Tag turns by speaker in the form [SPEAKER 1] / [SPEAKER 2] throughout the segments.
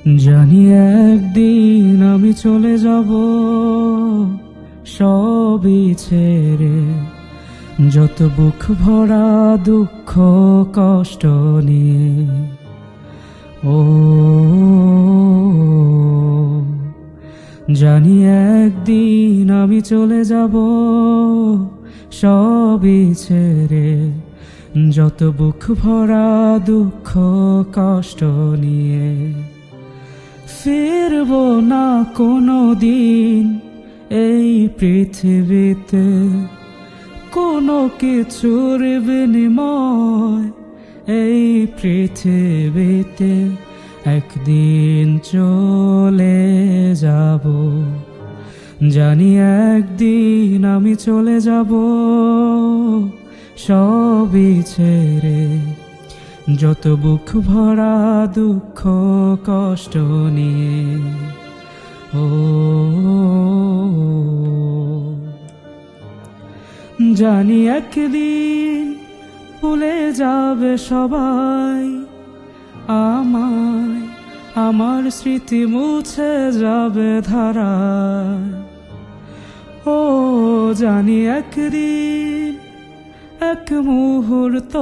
[SPEAKER 1] জানি একদিন আমি চলে যাব সবই ছেড়ে, যত বুক ভরা দুঃখ কষ্ট নিয়ে। ও জানি একদিন আমি চলে যাব সবই ছেড়ে, যত বুক ভরা দুঃখ কষ্ট নিয়ে। ফিরবো না কোনো দিন এই পৃথিবীতে, কোনো কিছুর বিনিময় এই পৃথিবীতে। একদিন চলে যাব, জানি একদিন আমি চলে যাব সবই ছেড়ে, যত বুক ভরা দুঃখ কষ্ট নিয়ে। ও জানি একদিন ভুলে যাবে সবাই আমায়, আমার স্মৃতি মুছে যাবে ধারায়। ও জানি একদিন এক মুহূর্ত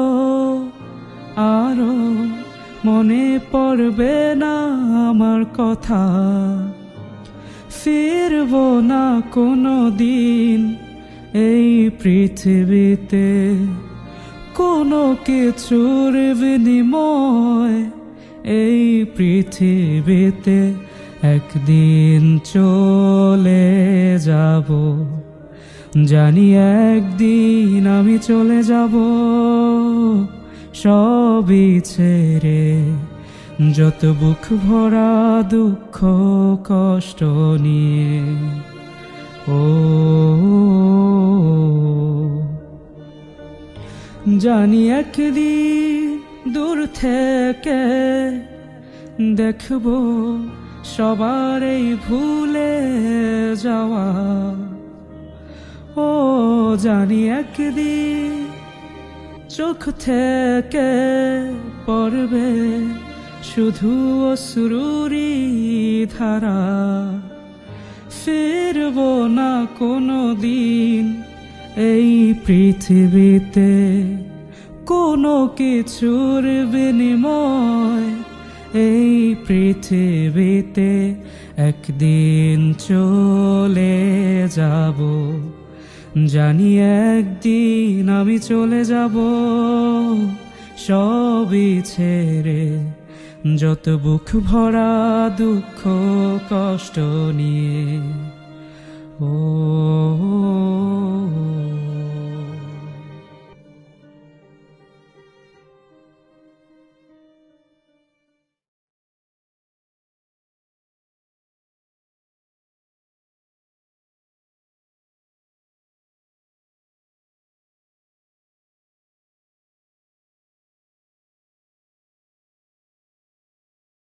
[SPEAKER 1] আরো মনে পড়বে না আমার কথা। ফিরবো না কোনো দিন এই পৃথিবীতে, কোনো কিছুর বিনিময় এই পৃথিবীতে। একদিন চলে যাব, জানি একদিন আমি চলে যাব সবই ছেড়ে, যত বুক ভরা দুঃখ কষ্ট নিয়ে। ও জানি একদিন দূর থেকে দেখবো সবার এই ভুলে যাওয়া। ও জানি একদিন চোখ থেকে পড়বে শুধু অশ্রুরই ধারা। ফিরবো না কোনো দিন এই পৃথিবীতে, কোনো কিছুর বিনিময় এই পৃথিবীতে। একদিন চলে যাব, জানি একদিন আমি চলে যাব সবই ছেড়ে, যত বুক ভরা দুঃখ কষ্ট নিয়ে। ও